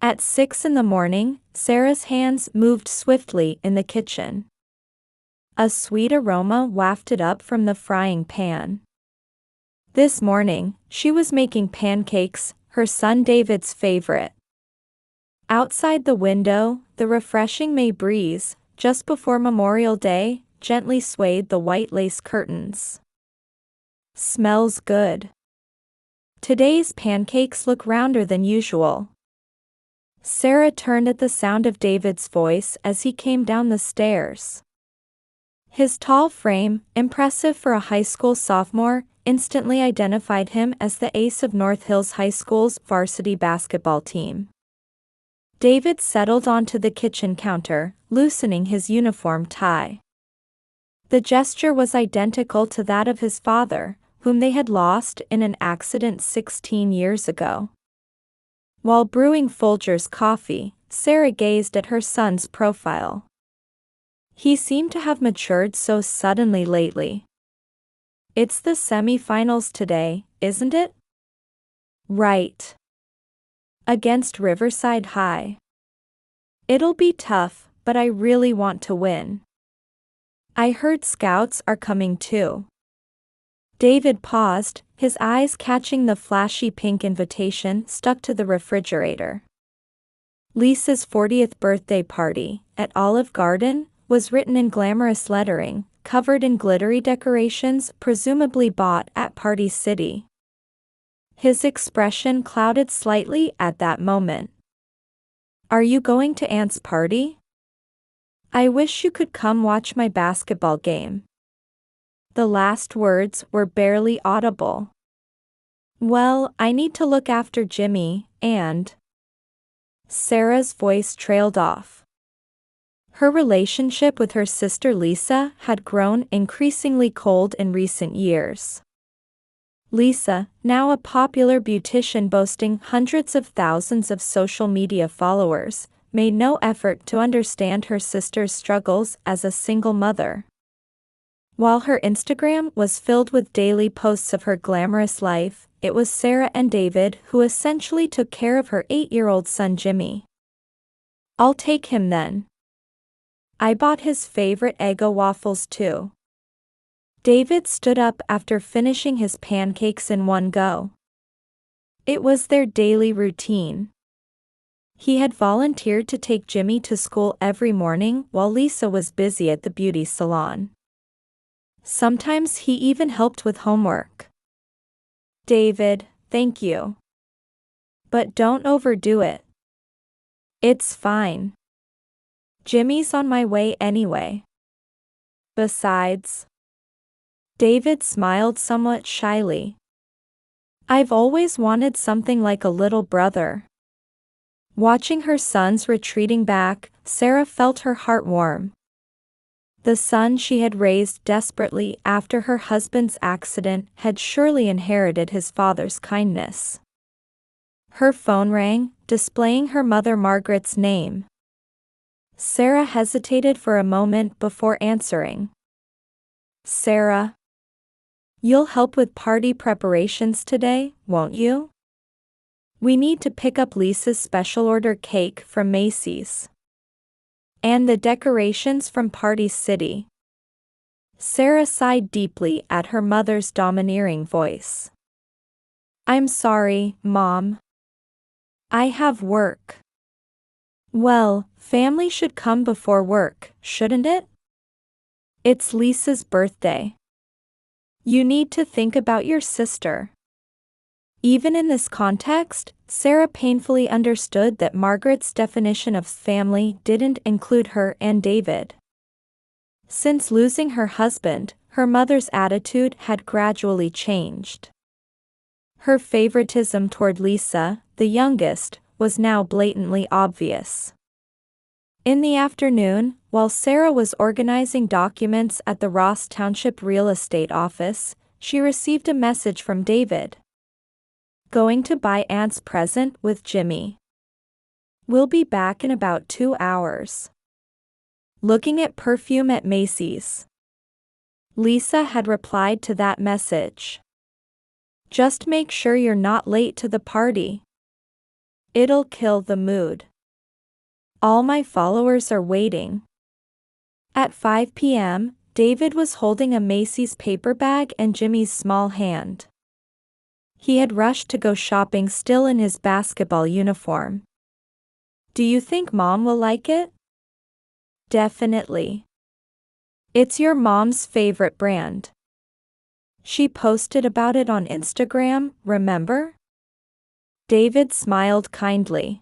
At 6 in the morning, Sarah's hands moved swiftly in the kitchen. A sweet aroma wafted up from the frying pan. This morning, she was making pancakes, her son David's favorite. Outside the window, the refreshing May breeze, just before Memorial Day, gently swayed the white lace curtains. Smells good. Today's pancakes look rounder than usual. Sarah turned at the sound of David's voice as he came down the stairs. His tall frame, impressive for a high school sophomore, instantly identified him as the ace of North Hills High School's varsity basketball team. David settled onto the kitchen counter, loosening his uniform tie. The gesture was identical to that of his father, whom they had lost in an accident 16 years ago. While brewing Folgers coffee, Sarah gazed at her son's profile. He seemed to have matured so suddenly lately. It's the semifinals today, isn't it? Right. Against Riverside High. It'll be tough, but I really want to win. I heard scouts are coming too. David paused, his eyes catching the flashy pink invitation stuck to the refrigerator. Lisa's 40th birthday party, at Olive Garden, was written in glamorous lettering, covered in glittery decorations presumably bought at Party City. His expression clouded slightly at that moment. Are you going to Aunt's party? I wish you could come watch my basketball game. The last words were barely audible. Well, I need to look after Jimmy, and... Sarah's voice trailed off. Her relationship with her sister Lisa had grown increasingly cold in recent years. Lisa, now a popular beautician boasting hundreds of thousands of social media followers, made no effort to understand her sister's struggles as a single mother. While her Instagram was filled with daily posts of her glamorous life, it was Sarah and David who essentially took care of her 8-year-old son Jimmy. I'll take him then. I bought his favorite Eggo waffles too. David stood up after finishing his pancakes in one go. It was their daily routine. He had volunteered to take Jimmy to school every morning while Lisa was busy at the beauty salon. Sometimes he even helped with homework. David, thank you. But don't overdo it. It's fine. Jimmy's on my way anyway. Besides... David smiled somewhat shyly. I've always wanted something like a little brother. Watching her sons retreating back, Sarah felt her heart warm. The son she had raised desperately after her husband's accident had surely inherited his father's kindness. Her phone rang, displaying her mother Margaret's name. Sarah hesitated for a moment before answering. Sarah, you'll help with party preparations today, won't you? We need to pick up Lisa's special order cake from Macy's. And the decorations from Party City. Sarah sighed deeply at her mother's domineering voice. I'm sorry, Mom. I have work. Well, family should come before work, shouldn't it? It's Lisa's birthday. You need to think about your sister. Even in this context, Sarah painfully understood that Margaret's definition of family didn't include her and David. Since losing her husband, her mother's attitude had gradually changed. Her favoritism toward Lisa, the youngest, was now blatantly obvious. In the afternoon, while Sarah was organizing documents at the Ross Township Real Estate office, she received a message from David. Going to buy Aunt's present with Jimmy. We'll be back in about 2 hours. Looking at perfume at Macy's. Lisa had replied to that message. Just make sure you're not late to the party. It'll kill the mood. All my followers are waiting. At 5 p.m., David was holding a Macy's paper bag in Jimmy's small hand. He had rushed to go shopping still in his basketball uniform. Do you think Mom will like it? Definitely. It's your mom's favorite brand. She posted about it on Instagram, remember? David smiled kindly.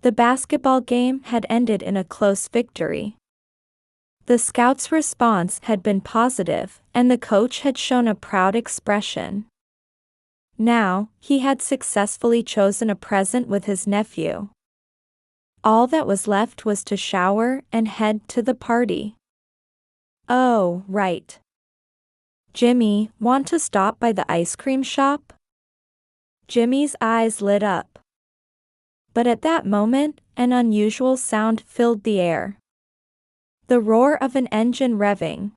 The basketball game had ended in a close victory. The scouts' response had been positive, and the coach had shown a proud expression. Now, he had successfully chosen a present with his nephew. All that was left was to shower and head to the party. Oh, right. Jimmy, want to stop by the ice cream shop? Jimmy's eyes lit up. But at that moment, an unusual sound filled the air. The roar of an engine revving.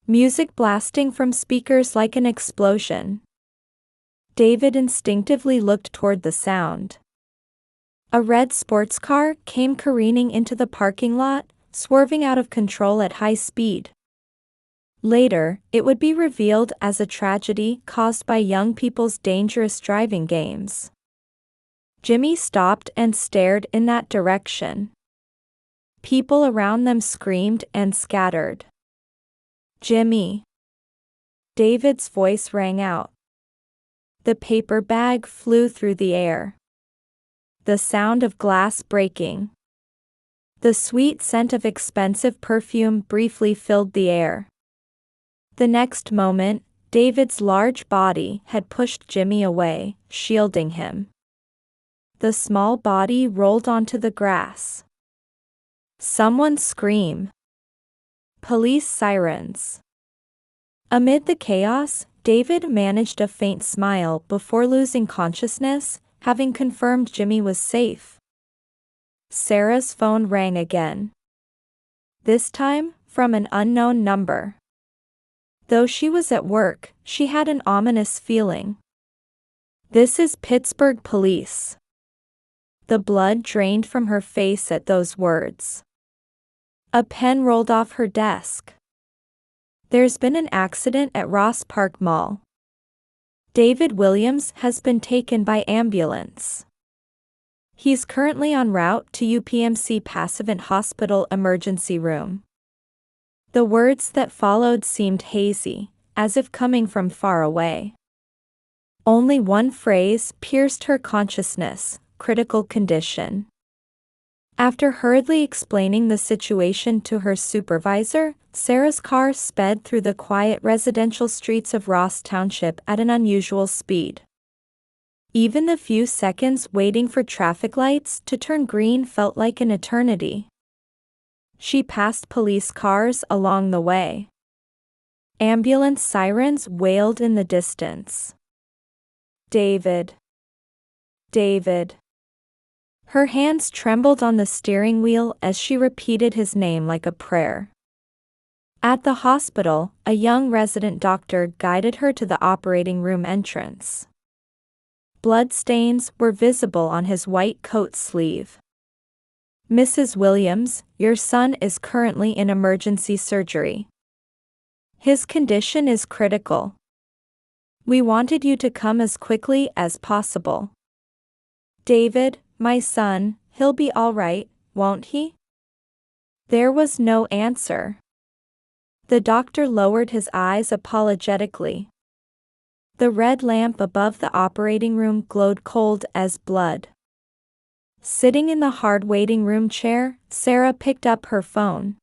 Music blasting from speakers like an explosion. David instinctively looked toward the sound. A red sports car came careening into the parking lot, swerving out of control at high speed. Later, it would be revealed as a tragedy caused by young people's dangerous driving games. Jimmy stopped and stared in that direction. People around them screamed and scattered. Jimmy! David's voice rang out. The paper bag flew through the air. The sound of glass breaking. The sweet scent of expensive perfume briefly filled the air. The next moment, David's large body had pushed Jimmy away, shielding him. The small body rolled onto the grass. Someone screamed. Police sirens. Amid the chaos, David managed a faint smile before losing consciousness, having confirmed Jimmy was safe. Sarah's phone rang again. This time, from an unknown number. Though she was at work, she had an ominous feeling. This is Pittsburgh Police. The blood drained from her face at those words. A pen rolled off her desk. There's been an accident at Ross Park Mall. David Williams has been taken by ambulance. He's currently en route to UPMC Passavant Hospital emergency room. The words that followed seemed hazy, as if coming from far away. Only one phrase pierced her consciousness: critical condition. After hurriedly explaining the situation to her supervisor, Sarah's car sped through the quiet residential streets of Ross Township at an unusual speed. Even the few seconds waiting for traffic lights to turn green felt like an eternity. She passed police cars along the way. Ambulance sirens wailed in the distance. David. David. Her hands trembled on the steering wheel as she repeated his name like a prayer. At the hospital, a young resident doctor guided her to the operating room entrance. Bloodstains were visible on his white coat sleeve. Mrs. Williams, your son is currently in emergency surgery. His condition is critical. We wanted you to come as quickly as possible. David, my son, he'll be all right, won't he? There was no answer. The doctor lowered his eyes apologetically. The red lamp above the operating room glowed cold as blood. Sitting in the hard waiting room chair, Sarah picked up her phone.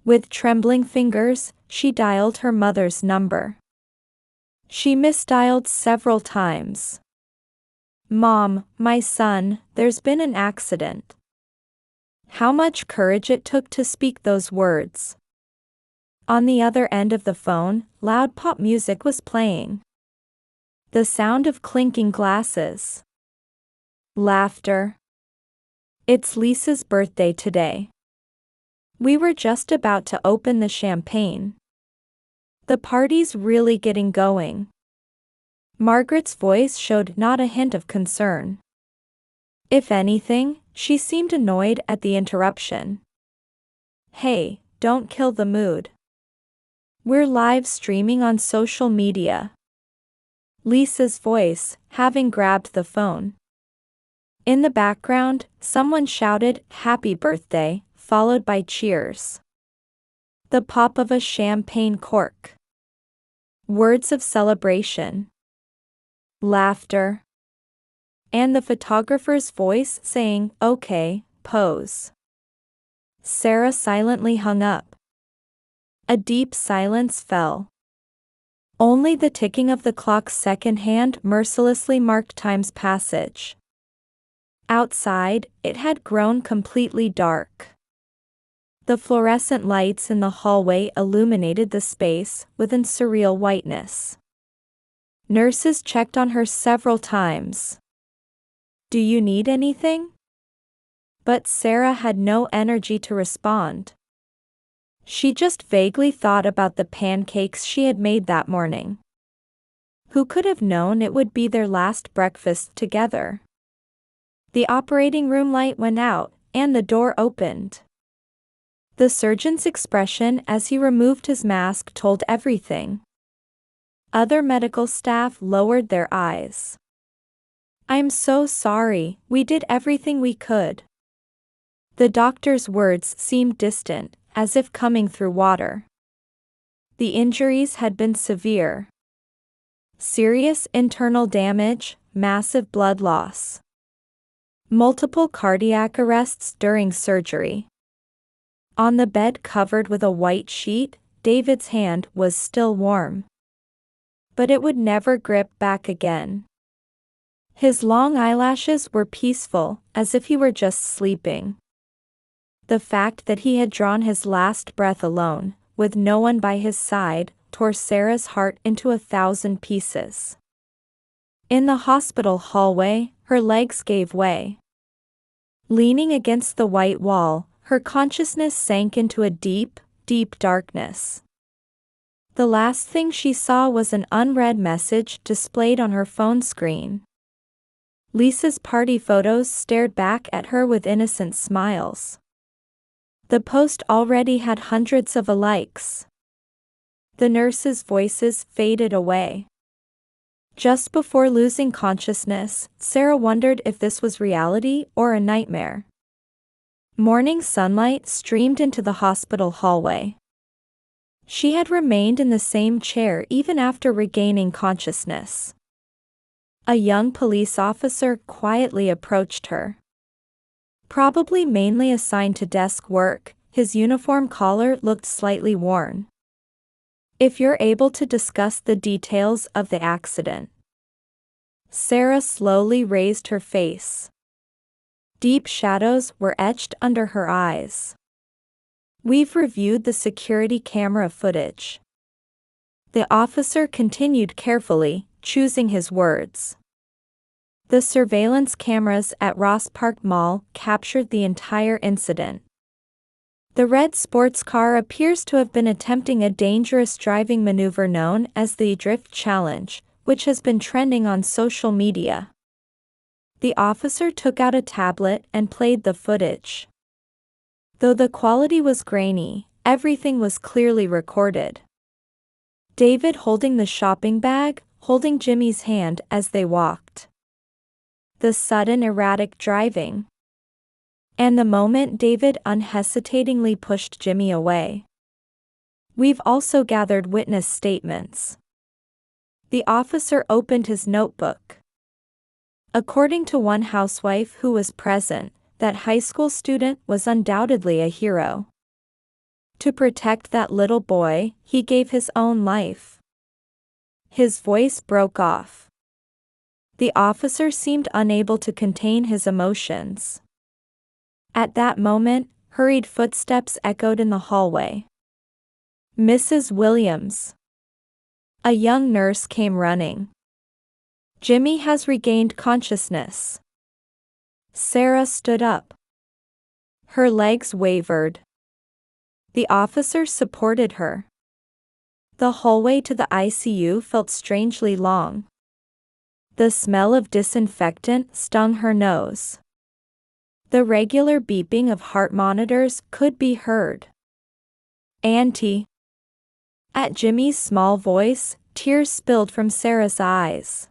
With trembling fingers, she dialed her mother's number. She misdialed several times. Mom, my son, there's been an accident. How much courage it took to speak those words. On the other end of the phone, loud pop music was playing. The sound of clinking glasses. Laughter. It's Lisa's birthday today. We were just about to open the champagne. The party's really getting going. Margaret's voice showed not a hint of concern. If anything, she seemed annoyed at the interruption. Hey, don't kill the mood. We're live streaming on social media. Lisa's voice, having grabbed the phone. In the background, someone shouted, "Happy birthday," followed by cheers. The pop of a champagne cork. Words of celebration. Laughter. And the photographer's voice saying, "Okay, pose." Sarah silently hung up. A deep silence fell. Only the ticking of the clock's second hand mercilessly marked time's passage. Outside, it had grown completely dark. The fluorescent lights in the hallway illuminated the space with a surreal whiteness. Nurses checked on her several times. "Do you need anything?" But Sarah had no energy to respond. She just vaguely thought about the pancakes she had made that morning. Who could have known it would be their last breakfast together? The operating room light went out, and the door opened. The surgeon's expression as he removed his mask told everything. Other medical staff lowered their eyes. "I'm so sorry, we did everything we could." The doctor's words seemed distant, as if coming through water. The injuries had been severe. Serious internal damage, massive blood loss. Multiple cardiac arrests during surgery. On the bed covered with a white sheet, David's hand was still warm. But it would never grip back again. His long eyelashes were peaceful, as if he were just sleeping. The fact that he had drawn his last breath alone, with no one by his side, tore Sarah's heart into 1,000 pieces. In the hospital hallway, her legs gave way. Leaning against the white wall, her consciousness sank into a deep, deep darkness. The last thing she saw was an unread message displayed on her phone screen. Lisa's party photos stared back at her with innocent smiles. The post already had hundreds of likes. The nurses' voices faded away. Just before losing consciousness, Sarah wondered if this was reality or a nightmare. Morning sunlight streamed into the hospital hallway. She had remained in the same chair even after regaining consciousness. A young police officer quietly approached her. Probably mainly assigned to desk work, his uniform collar looked slightly worn. "If you're able to discuss the details of the accident." Sarah slowly raised her face. Deep shadows were etched under her eyes. "We've reviewed the security camera footage." The officer continued carefully, choosing his words. "The surveillance cameras at Ross Park Mall captured the entire incident. The red sports car appears to have been attempting a dangerous driving maneuver known as the Drift Challenge, which has been trending on social media." The officer took out a tablet and played the footage. Though the quality was grainy, everything was clearly recorded. David holding the shopping bag, holding Jimmy's hand as they walked. The sudden erratic driving. And the moment David unhesitatingly pushed Jimmy away. "We've also gathered witness statements." The officer opened his notebook. According to one housewife who was present, that high school student was undoubtedly a hero. To protect that little boy, he gave his own life. His voice broke off. The officer seemed unable to contain his emotions. At that moment, hurried footsteps echoed in the hallway. "Mrs. Williams." A young nurse came running. "Jimmy has regained consciousness." Sarah stood up. Her legs wavered. The officer supported her. The hallway to the ICU felt strangely long. The smell of disinfectant stung her nose. The regular beeping of heart monitors could be heard. "Auntie." At Jimmy's small voice, tears spilled from Sarah's eyes.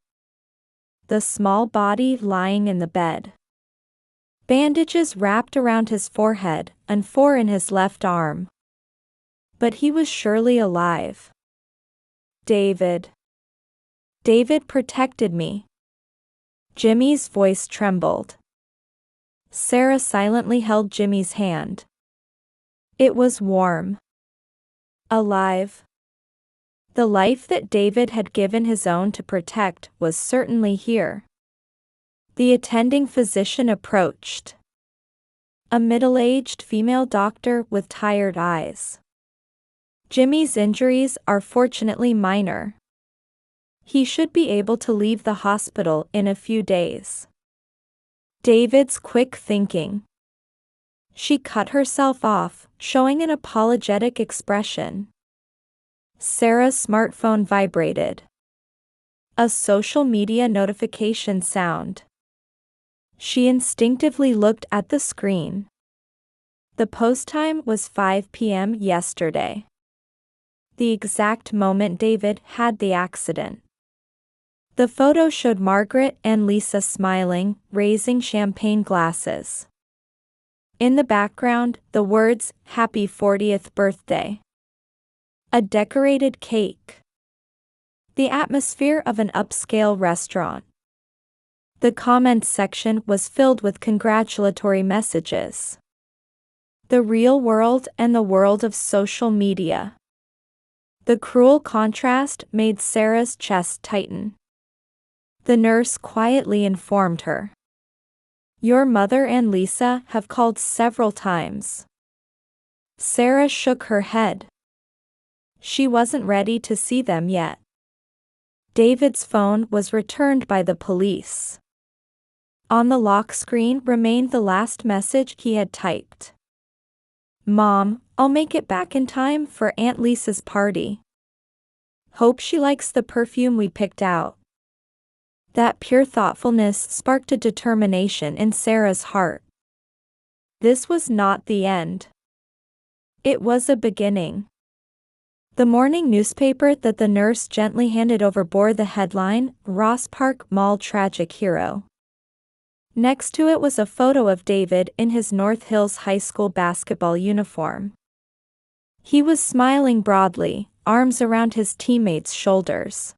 The small body lying in the bed. Bandages wrapped around his forehead and 4 in his left arm. But he was surely alive. "David. David protected me." Jimmy's voice trembled. Sarah silently held Jimmy's hand. It was warm. Alive. The life that David had given his own to protect was certainly here. The attending physician approached. A middle-aged female doctor with tired eyes. "Jimmy's injuries are fortunately minor. He should be able to leave the hospital in a few days." David's quick thinking. She cut herself off, showing an apologetic expression. Sarah's smartphone vibrated. A social media notification sound. She instinctively looked at the screen. The post time was 5 p.m. yesterday. The exact moment David had the accident. The photo showed Margaret and Lisa smiling, raising champagne glasses. In the background, the words, "Happy 40th birthday." A decorated cake. The atmosphere of an upscale restaurant. The comments section was filled with congratulatory messages. The real world and the world of social media. The cruel contrast made Sarah's chest tighten. The nurse quietly informed her. "Your mother and Lisa have called several times." Sarah shook her head. She wasn't ready to see them yet. David's phone was returned by the police. On the lock screen remained the last message he had typed. "Mom, I'll make it back in time for Aunt Lisa's party. Hope she likes the perfume we picked out." That pure thoughtfulness sparked a determination in Sarah's heart. This was not the end. It was a beginning. The morning newspaper that the nurse gently handed over bore the headline, "Ross Park Mall Tragic Hero." Next to it was a photo of David in his North Hills High School basketball uniform. He was smiling broadly, arms around his teammates' shoulders.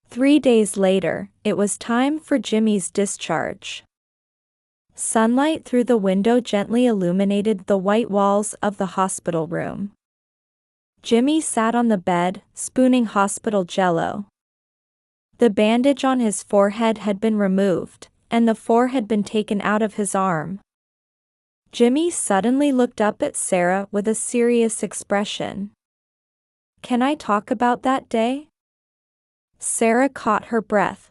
3 days later, it was time for Jimmy's discharge. Sunlight through the window gently illuminated the white walls of the hospital room. Jimmy sat on the bed, spooning hospital jello. The bandage on his forehead had been removed, and the 4 had been taken out of his arm. Jimmy suddenly looked up at Sarah with a serious expression. "Can I talk about that day?" Sarah caught her breath.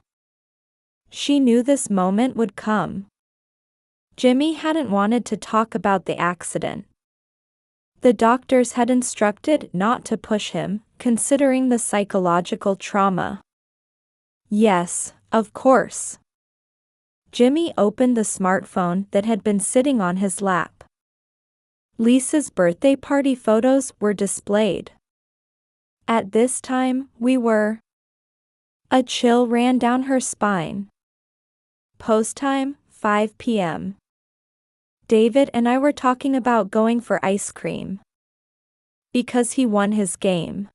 She knew this moment would come. Jimmy hadn't wanted to talk about the accident. The doctors had instructed not to push him, considering the psychological trauma. "Yes, of course." Jimmy opened the smartphone that had been sitting on his lap. Lisa's birthday party photos were displayed. "At this time, we were..." A chill ran down her spine. Post time, 5 p.m. "David and I were talking about going for ice cream. Because he won his game."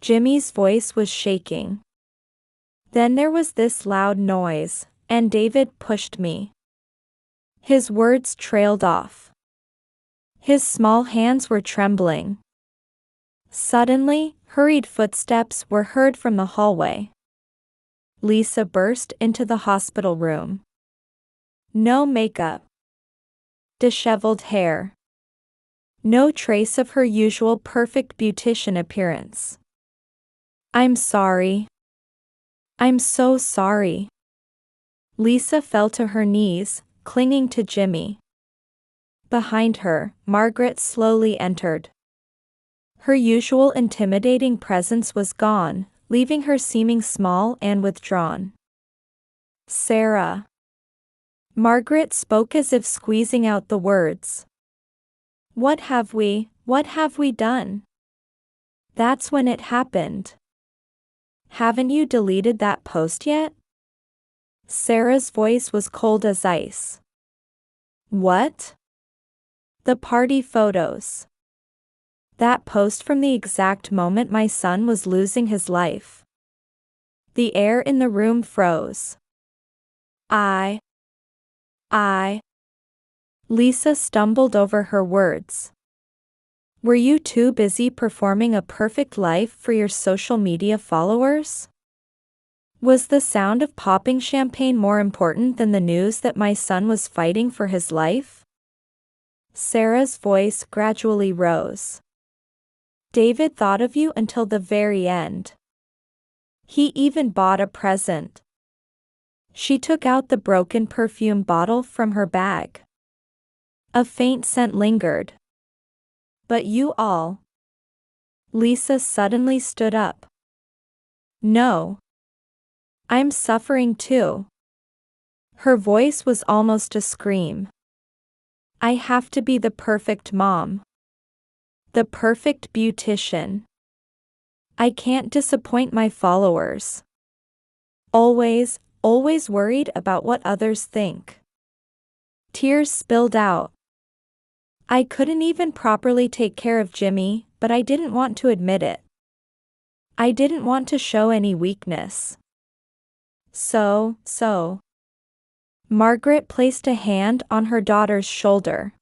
Jimmy's voice was shaking. "Then there was this loud noise, and David pushed me." His words trailed off. His small hands were trembling. Suddenly, hurried footsteps were heard from the hallway. Lisa burst into the hospital room. No makeup. Disheveled hair. No trace of her usual perfect beautician appearance. "I'm sorry. I'm so sorry." Lisa fell to her knees, clinging to Jimmy. Behind her, Margaret slowly entered. Her usual intimidating presence was gone, leaving her seeming small and withdrawn. "Sarah." Margaret spoke as if squeezing out the words. What have we done? That's when it happened. Haven't you deleted that post yet? Sarah's voice was cold as ice. What? The party photos. That post from the exact moment my son was losing his life. The air in the room froze. Lisa stumbled over her words. Were you too busy performing a perfect life for your social media followers? Was the sound of popping champagne more important than the news that my son was fighting for his life? Sarah's voice gradually rose. David thought of you until the very end. He even bought a present. She took out the broken perfume bottle from her bag. A faint scent lingered. But you all. Lisa suddenly stood up. No. I'm suffering too. Her voice was almost a scream. I have to be the perfect mom. The perfect beautician. I can't disappoint my followers. Always worried about what others think. Tears spilled out. I couldn't even properly take care of Jimmy, but I didn't want to admit it. I didn't want to show any weakness. So. Margaret placed a hand on her daughter's shoulder.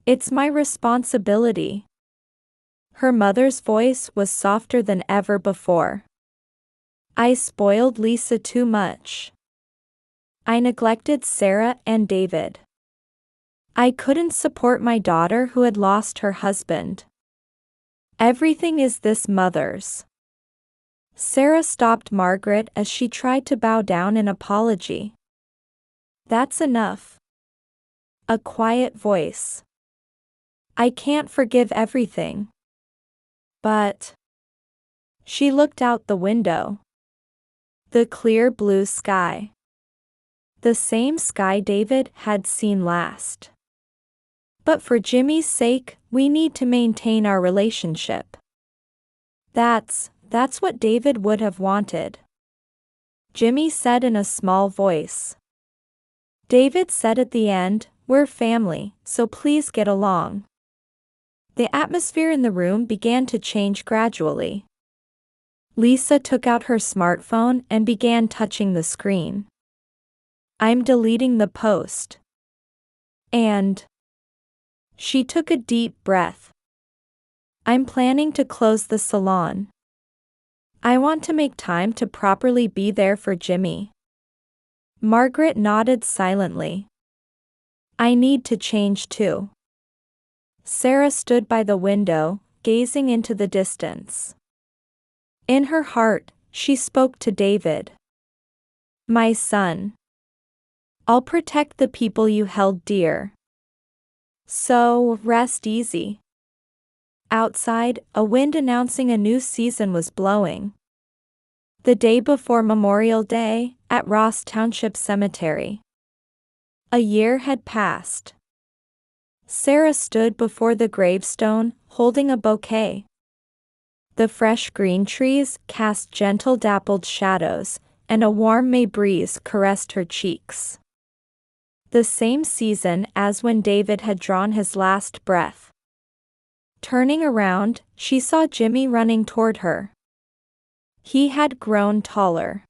It's my responsibility. Her mother's voice was softer than ever before. I spoiled Lisa too much. I neglected Sarah and David. I couldn't support my daughter who had lost her husband. Everything is this mother's. Sarah stopped Margaret as she tried to bow down in apology. That's enough. A quiet voice. I can't forgive everything. But. She looked out the window. The clear blue sky. The same sky David had seen last. But for Jimmy's sake, we need to maintain our relationship. That's what David would have wanted. Jimmy said in a small voice. David said at the end, we're family, so please get along. The atmosphere in the room began to change gradually. Lisa took out her smartphone and began touching the screen. I'm deleting the post. And. She took a deep breath. I'm planning to close the salon. I want to make time to properly be there for Jimmy. Margaret nodded silently. I need to change too. Sarah stood by the window, gazing into the distance. In her heart, she spoke to David. My son. I'll protect the people you held dear. So, rest easy. Outside, a wind announcing a new season was blowing. The day before Memorial Day, at Ross Township Cemetery. A year had passed. Sarah stood before the gravestone, holding a bouquet. The fresh green trees cast gentle dappled shadows, and a warm May breeze caressed her cheeks. The same season as when David had drawn his last breath. Turning around, she saw Jimmy running toward her. He had grown taller.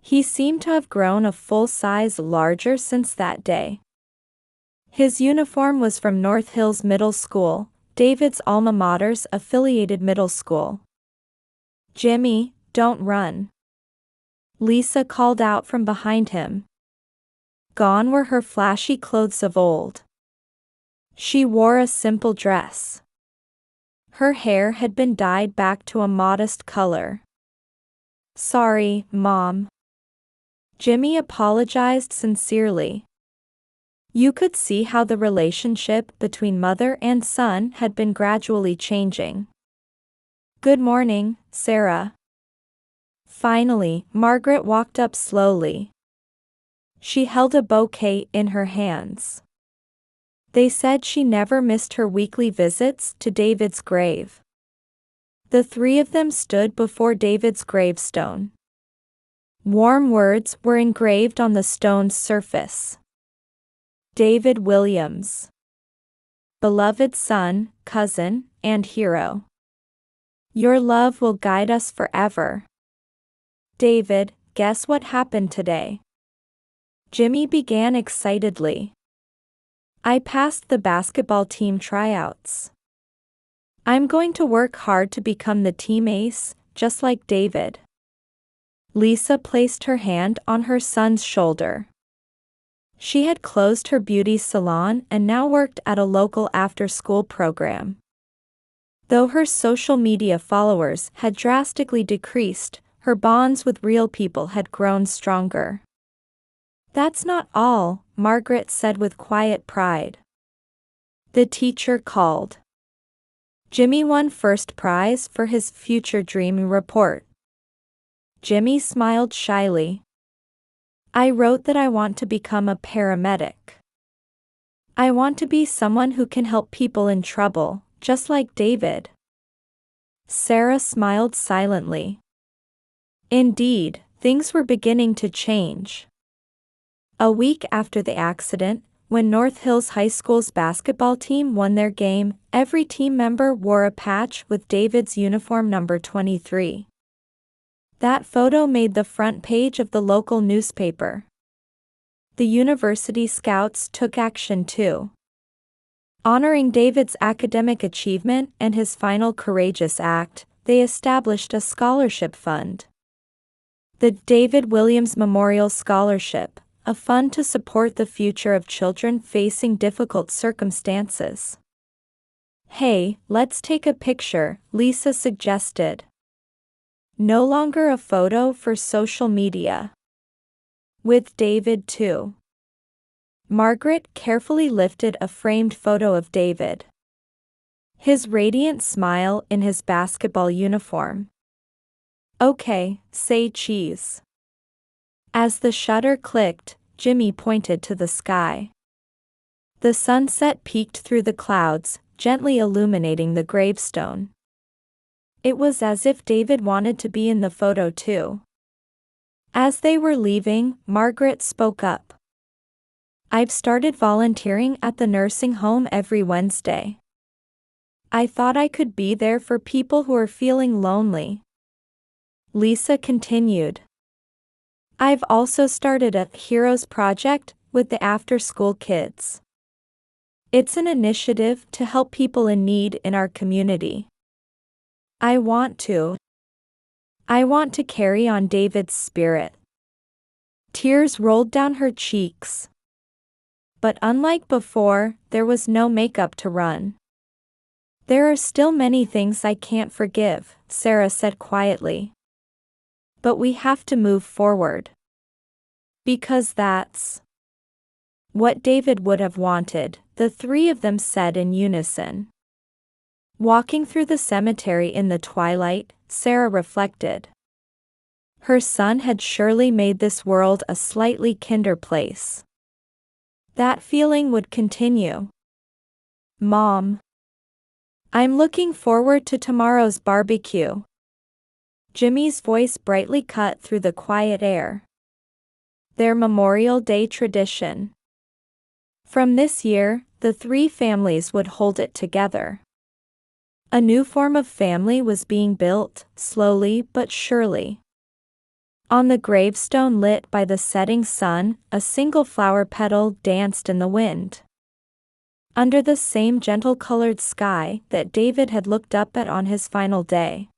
He seemed to have grown a full size larger since that day. His uniform was from North Hills Middle School, David's alma mater's affiliated middle school. Jimmy, don't run. Lisa called out from behind him. Gone were her flashy clothes of old. She wore a simple dress. Her hair had been dyed back to a modest color. Sorry, Mom. Jimmy apologized sincerely. You could see how the relationship between mother and son had been gradually changing. Good morning, Sarah. Finally, Margaret walked up slowly. She held a bouquet in her hands. They said she never missed her weekly visits to David's grave. The three of them stood before David's gravestone. Warm words were engraved on the stone's surface. David Williams. Beloved son, cousin, and hero. Your love will guide us forever. David, guess what happened today? Jimmy began excitedly. I passed the basketball team tryouts. I'm going to work hard to become the team ace, just like David. Lisa placed her hand on her son's shoulder. She had closed her beauty salon and now worked at a local after-school program. Though her social media followers had drastically decreased, her bonds with real people had grown stronger. That's not all, Margaret said with quiet pride. The teacher called. Jimmy won first prize for his future dream report. Jimmy smiled shyly. I wrote that I want to become a paramedic. I want to be someone who can help people in trouble, just like David. Sarah smiled silently. Indeed, things were beginning to change. A week after the accident, when North Hills High School's basketball team won their game, every team member wore a patch with David's uniform number 23. That photo made the front page of the local newspaper. The university scouts took action too. Honoring David's academic achievement and his final courageous act, they established a scholarship fund. The David Williams Memorial Scholarship, a fund to support the future of children facing difficult circumstances. Hey, let's take a picture, Lisa suggested. No longer a photo for social media. With David too. Margaret carefully lifted a framed photo of David. His radiant smile in his basketball uniform. Okay, say cheese. As the shutter clicked, Jimmy pointed to the sky. The sunset peeked through the clouds, gently illuminating the gravestone. It was as if David wanted to be in the photo too. As they were leaving, Margaret spoke up. I've started volunteering at the nursing home every Wednesday. I thought I could be there for people who are feeling lonely. Lisa continued. I've also started a Heroes Project with the after-school kids. It's an initiative to help people in need in our community. I want to carry on David's spirit. Tears rolled down her cheeks. But unlike before, there was no makeup to run. There are still many things I can't forgive, Sarah said quietly. But we have to move forward. Because that's what David would have wanted, the three of them said in unison. Walking through the cemetery in the twilight, Sarah reflected. Her son had surely made this world a slightly kinder place. That feeling would continue. Mom. I'm looking forward to tomorrow's barbecue. Jimmy's voice brightly cut through the quiet air. Their Memorial Day tradition. From this year, the three families would hold it together. A new form of family was being built, slowly but surely. On the gravestone lit by the setting sun, a single flower petal danced in the wind. Under the same gentle-colored sky that David had looked up at on his final day.